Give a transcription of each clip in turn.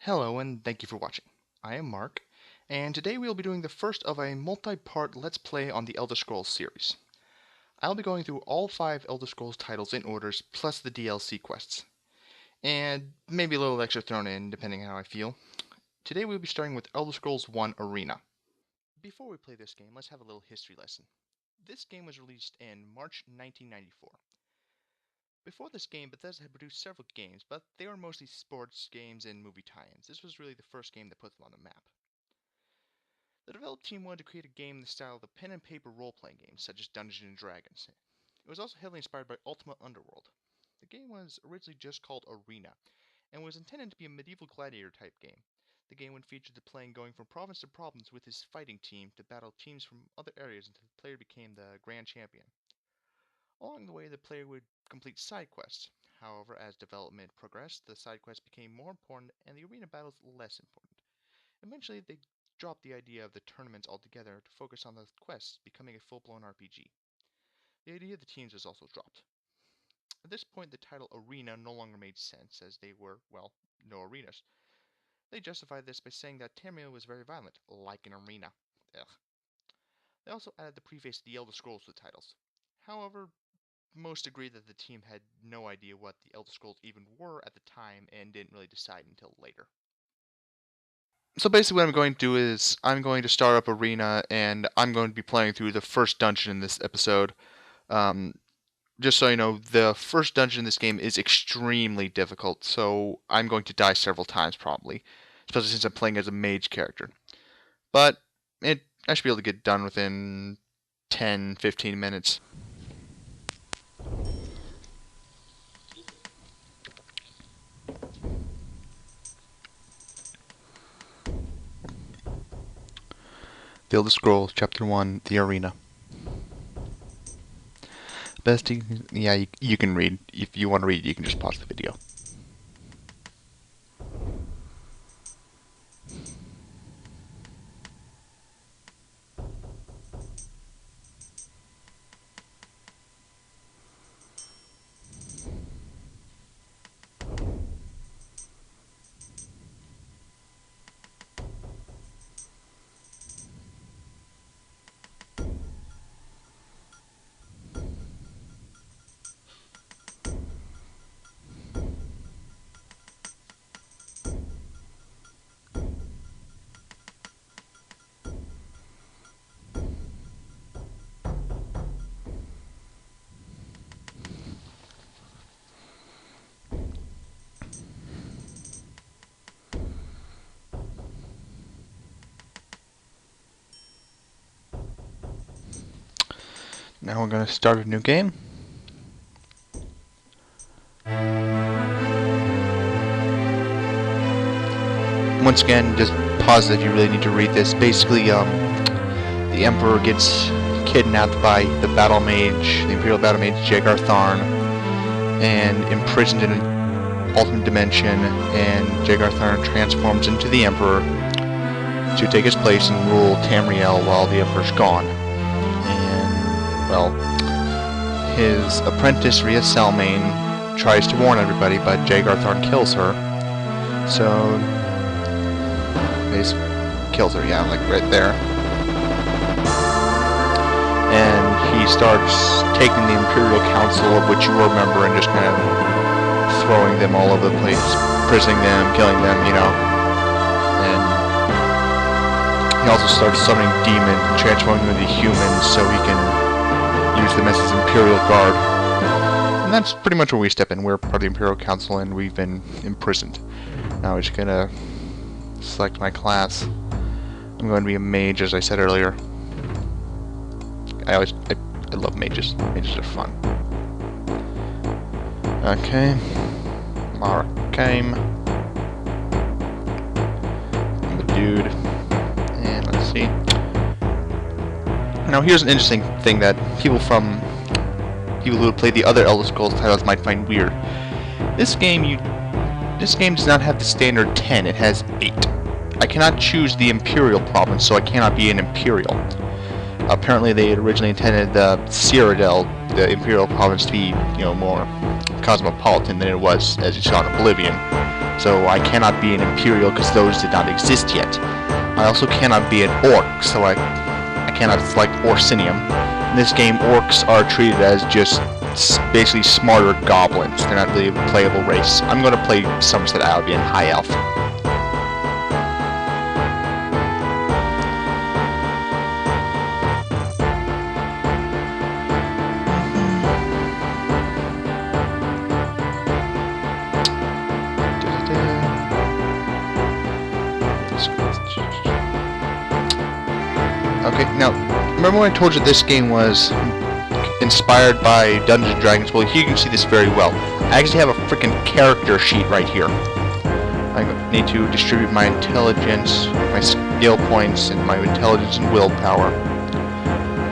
Hello and thank you for watching. I am Mark, and today we will be doing the first of a multi-part Let's Play on the Elder Scrolls series. I'll be going through all 5 Elder Scrolls titles in orders, plus the DLC quests. And maybe a little extra thrown in, depending on how I feel. Today we'll be starting with Elder Scrolls 1 Arena. Before we play this game, let's have a little history lesson. This game was released in March 1994. Before this game, Bethesda had produced several games, but they were mostly sports games and movie tie-ins. This was really the first game that put them on the map. The development team wanted to create a game in the style of the pen and paper role-playing games, such as Dungeons & Dragons. It was also heavily inspired by Ultima Underworld. The game was originally just called Arena, and was intended to be a medieval gladiator-type game. The game would feature the player going from province to province with his fighting team to battle teams from other areas until the player became the Grand Champion. Along the way, the player would complete side quests. However, as development progressed, the side quests became more important and the arena battles less important. Eventually, they dropped the idea of the tournaments altogether to focus on the quests, becoming a full-blown RPG. The idea of the teams was also dropped. At this point, the title Arena no longer made sense, as they were, well, no arenas. They justified this by saying that Tamriel was very violent, like an arena. Ugh. They also added the preface to the Elder Scrolls to the titles. However, most agreed that the team had no idea what the Elder Scrolls even were at the time and didn't really decide until later. So basically what I'm going to do is I'm going to start up Arena and I'm going to be playing through the first dungeon in this episode. Just so you know, the first dungeon in this game is extremely difficult, so I'm going to die several times probably, especially since I'm playing as a mage character. But I should be able to get done within 10-15 minutes. The Elder Scrolls, Chapter 1, The Arena. Best you can read. If you want to read, you can just pause the video. Now we're going to start a new game. Once again, just pause if you really need to read this. Basically, the Emperor gets kidnapped by the Battle Mage, the Imperial Battle Mage Jagar Tharn, and imprisoned in an alternate dimension, and Jagar Tharn transforms into the Emperor to take his place and rule Tamriel while the Emperor's gone. Well, his apprentice Rhea Selmain tries to warn everybody, but Jagar Tharn kills her. So, he kills her, yeah, like right there. And he starts taking the Imperial Council, of which you remember, and just kind of throwing them all over the place, imprisoning them, killing them, you know. And he also starts summoning demons and transforming them into humans so he can use them as his Imperial Guard. And that's pretty much where we step in. We're part of the Imperial Council and we've been imprisoned. Now I'm just gonna select my class. I'm going to be a mage, as I said earlier. I love mages. Mages are fun. Okay. Markheim. I'm a dude. And let's see. Now here's an interesting thing that people who play the other Elder Scrolls titles might find weird. This game does not have the standard 10, it has 8. I cannot choose the Imperial province, so I cannot be an Imperial. Apparently they had originally intended the Cyrodiil, the Imperial province, to be, more cosmopolitan than it was, as you saw in Oblivion. so I cannot be an Imperial because those did not exist yet. I also cannot be an Orc, so I cannot select Orsinium. In this game, Orcs are treated as just basically smarter goblins. They're not really a playable race. I'm going to play Somerset Albion High Elf. Okay, now, remember when I told you this game was inspired by Dungeons & Dragons? Well, here you can see this very well. I actually have a freaking character sheet right here. I need to distribute my intelligence, my skill points, and my intelligence and willpower.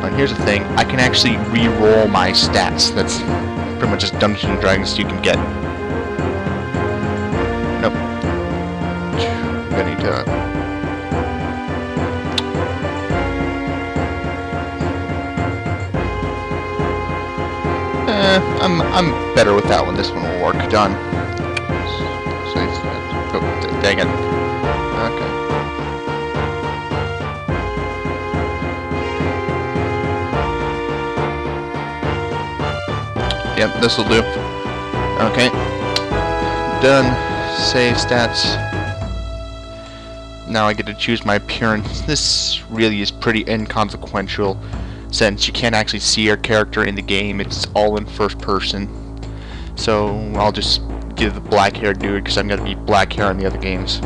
And here's the thing, I can actually re-roll my stats. That's pretty much as Dungeons & Dragons you can get. Nope. I need to... I'm better with that one. This one will work. Done. Oh, dang it. Okay. Yep, this will do. Okay. Done. Save stats. Now I get to choose my appearance. This really is pretty inconsequential, since you can't actually see your character in the game. It's all in first person. So I'll just give the black hair dude because I'm going to be black hair in the other games.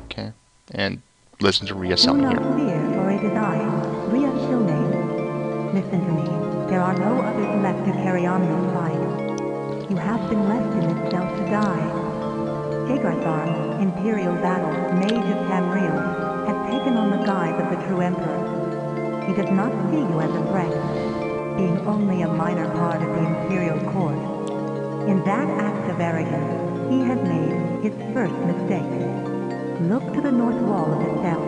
Okay, and listen to Rhea selling here. Do not fear, for it is I, Rhea Shilnane. Listen to me. There are no others left to carry on this fight. You have been left in this cell to die. Hagarthar, Imperial Battle, Mage of Tamriel, has taken on the guise of the true Emperor. He does not see you as a threat, being only a minor part of the Imperial Court. In that act of arrogance, he has made his first mistake. Look to the north wall of the cell.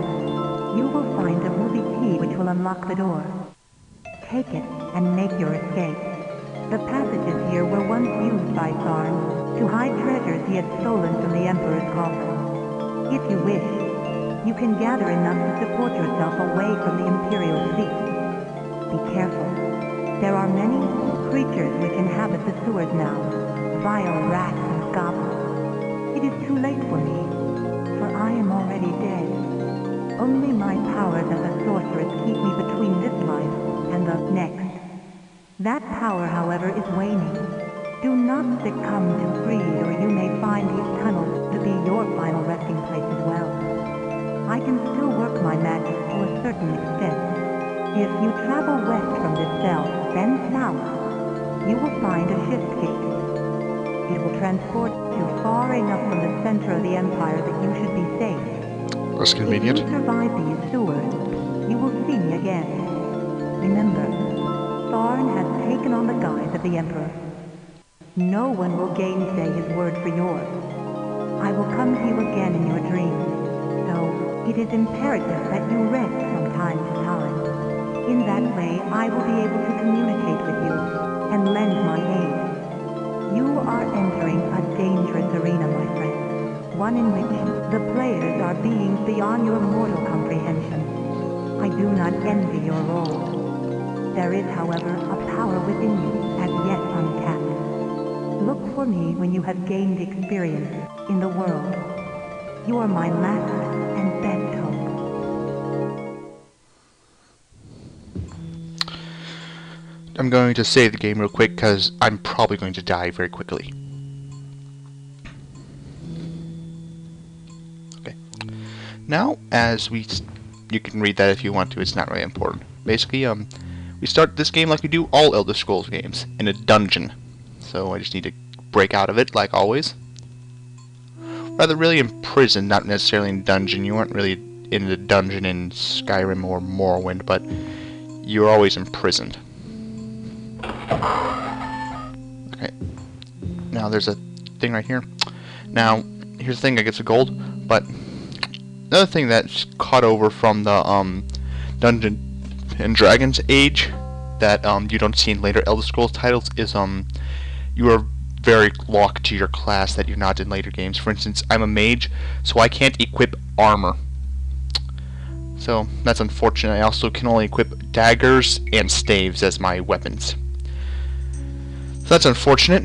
You will find a ruby key which will unlock the door. Take it and make your escape. The passages here were once used by Tharn to hide treasures he had stolen from the Emperor's coffer. If you wish, you can gather enough to support yourself away from the Imperial seat. Be careful. There are many creatures which inhabit the sewers now, vile rats and goblins. It is too late for me, for I am already dead. Only my powers as a sorceress keep me between this life and the next. That power, however, is waning. Do not succumb to greed, or you may find these tunnels to be your final resting place as well. I can still work my magic to a certain extent. If you travel west from this cell, then south, you will find a shift gate. It will transport you far enough from the center of the Empire that you should be safe. That's convenient. If you survive these sewers, you will see me again. Remember, Tharn has taken on the guise of the Emperor. No one will gainsay his word for yours. I will come to you again in your dreams, so it is imperative that you rest from time to time. In that way, I will be able to communicate with you and lend my aid. You are entering a dangerous arena, my friend. One in which the players are beings beyond your mortal comprehension. I do not envy your role. There is, however, a power within you as yet untapped. Look for me when you have gained experience in the world. You are my last and best hope. I'm going to save the game real quick because I'm probably going to die very quickly. Okay. Now, you can read that if you want to. It's not really important. Basically, we start this game like we do all Elder Scrolls games, in a dungeon. So I just need to break out of it, like always. Rather, really in prison, not necessarily in dungeon. You aren't really in the dungeon in Skyrim or Morrowind, but you're always imprisoned. Okay. Now there's a thing right here. Now, here's the thing, I get the gold, but another thing that's caught over from the Dungeons and Dragons age that you don't see in later Elder Scrolls titles is you are very locked to your class that you're not in later games. For instance, I'm a mage, so I can't equip armor. So that's unfortunate. I also can only equip daggers and staves as my weapons. So that's unfortunate.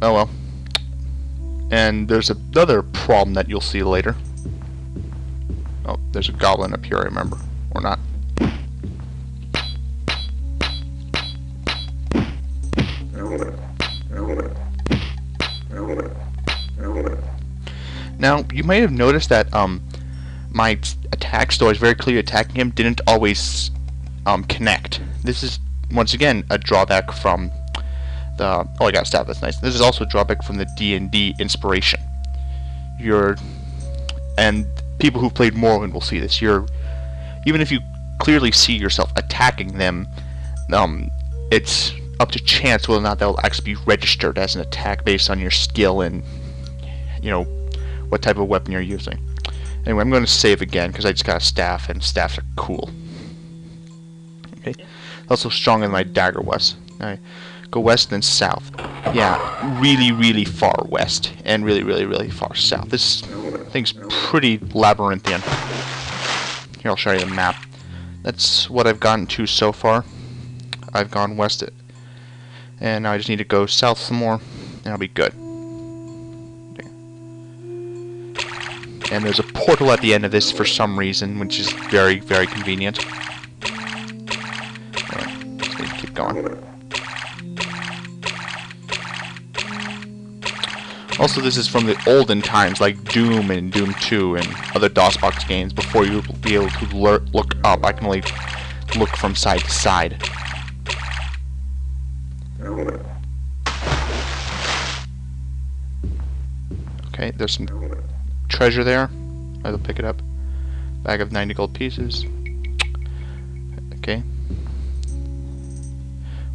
Oh well. And there's another problem that you'll see later. Oh, there's a goblin up here, I remember. Or not. Now, you might have noticed that my attack story is very clearly attacking him didn't always connect. This is, once again, a drawback from the... Oh, I got a staff, that's nice. This is also a drawback from the D&D inspiration. And people who've played Morrowind will see this. Even if you clearly see yourself attacking them, it's up to chance whether or not that will actually be registered as an attack based on your skill and, you know, what type of weapon you're using. Anyway, I'm going to save again because I just got a staff, and staffs are cool. Okay, also stronger than my dagger was. Alright, go west then south. Yeah, really, really far west, and really, really, really far south. This thing's pretty labyrinthian. Here, I'll show you the map. That's what I've gotten to so far. I've gone west, and now I just need to go south some more, and I'll be good. And there's a portal at the end of this for some reason, which is very, very convenient. Anyway, just need to keep going. Also, this is from the olden times, like Doom and Doom 2 and other DOSBox games. Before you will be able to look up, I can only look from side to side. Okay, there's some treasure there. I'll pick it up. Bag of 90 gold pieces. Okay.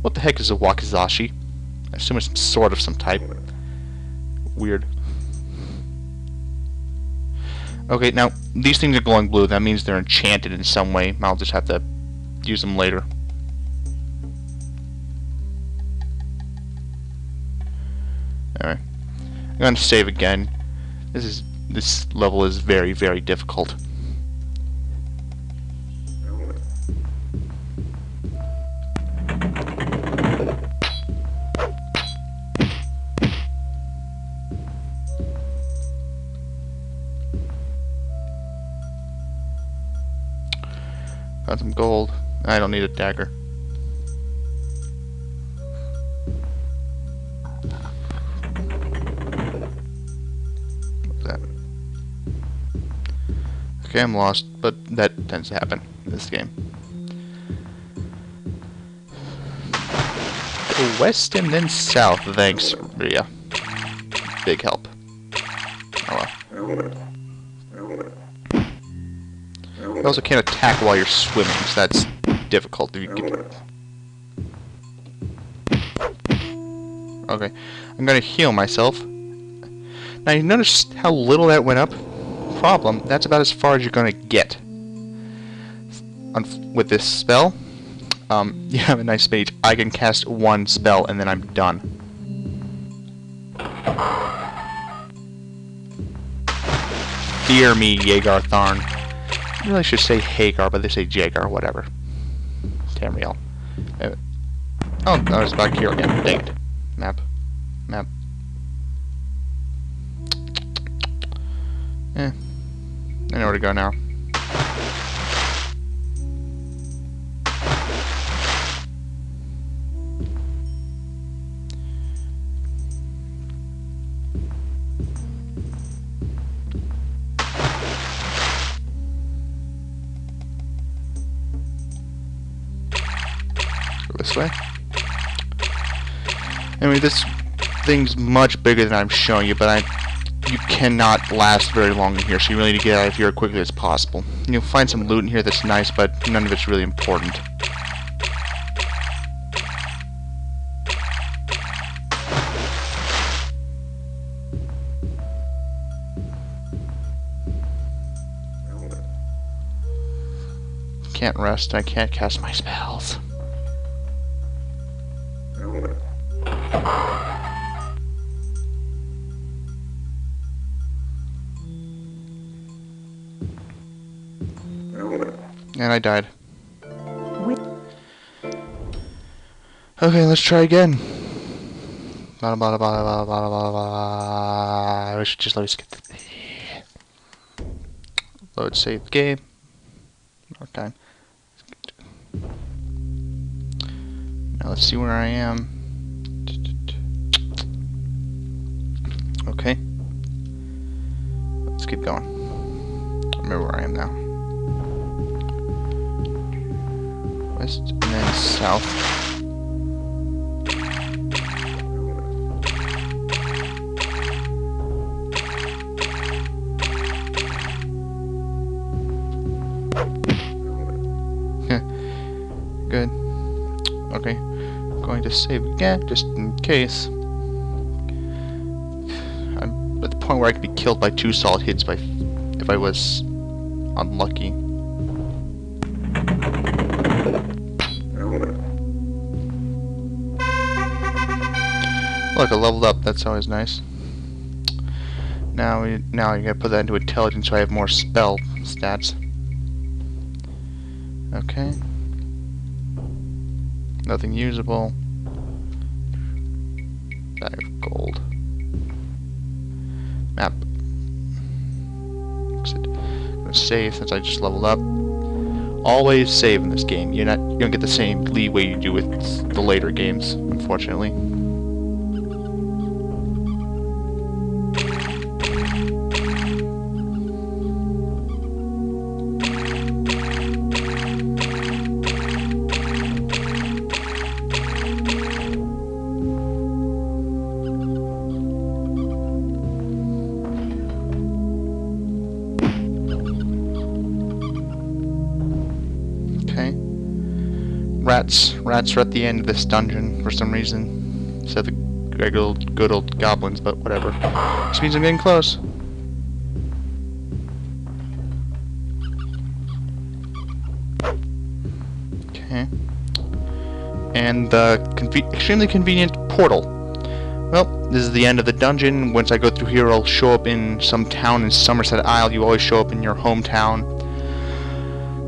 What the heck is a wakizashi? I assume it's some sword of some type. Weird. Okay, now these things are glowing blue. That means they're enchanted in some way. I'll just have to use them later. Alright. I'm going to save again. This level is very, very difficult. Got some gold. I don't need a dagger. Okay, I'm lost, but that tends to happen in this game. Go west and then south. Thanks, Ria. Big help. Oh well. You also can't attack while you're swimming, so that's difficult. If you get... Okay, I'm gonna heal myself. Now you notice how little that went up? Problem, that's about as far as you're gonna get with this spell. You have a nice page. I can cast one spell and then I'm done. Fear me, Jaegar Tharn. I really should say Hagar, but they say Jaegar, whatever. Tamriel. Oh, I was back here again. Dang it. Map. I know where to go now. Go this way. Anyway, this thing's much bigger than I'm showing you, but you cannot last very long in here, so you really need to get out of here as quickly as possible. You'll find some loot in here that's nice, but none of it's really important. Can't rest, I can't cast my spells. And I died. Okay, let's try again. I should just let me skip the load save game. More time. Now let's see where I am. Okay. Let's keep going. I remember where I am now. West and then south. Good. Okay. Going to save again, just in case. I'm at the point where I could be killed by 2 solid hits if I was unlucky. Look, I leveled up. That's always nice. Now you gotta put that into intelligence so I have more spell stats. Okay. Nothing usable. Bag of gold. Map. Exit. I'm gonna save since I just leveled up. Always save in this game. You don't get the same leeway you do with the later games, unfortunately. Rats are at the end of this dungeon for some reason. Instead of the good old goblins, but whatever. Which means I'm getting close. Okay. And the extremely convenient portal. Well, this is the end of the dungeon. Once I go through here, I'll show up in some town in Somerset Isle. You always show up in your hometown.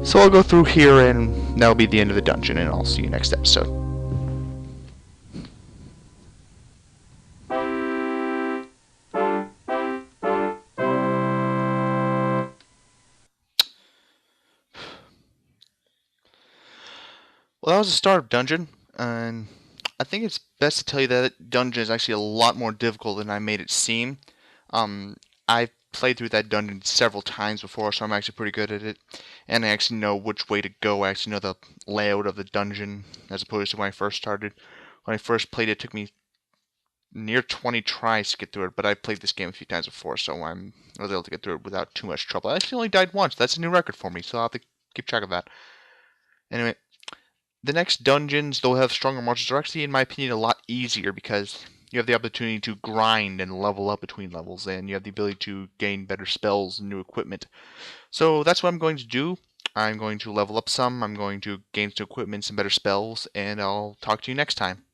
So I'll go through here, and that'll be the end of the dungeon, and I'll see you next episode. Well, that was the start of dungeon, and I think it's best to tell you that dungeon is actually a lot more difficult than I made it seem. I've played through that dungeon several times before, so I'm actually pretty good at it. And I actually know which way to go. I actually know the layout of the dungeon, as opposed to when I first started. When I first played it, it took me near 20 tries to get through it, but I've played this game a few times before, so I was able to get through it without too much trouble. I actually only died once. That's a new record for me, so I'll have to keep track of that. Anyway, the next dungeons, they'll have stronger monsters, are actually, in my opinion, a lot easier because you have the opportunity to grind and level up between levels, and you have the ability to gain better spells and new equipment. So that's what I'm going to do. I'm going to level up some, I'm going to gain some equipment, some better spells, and I'll talk to you next time.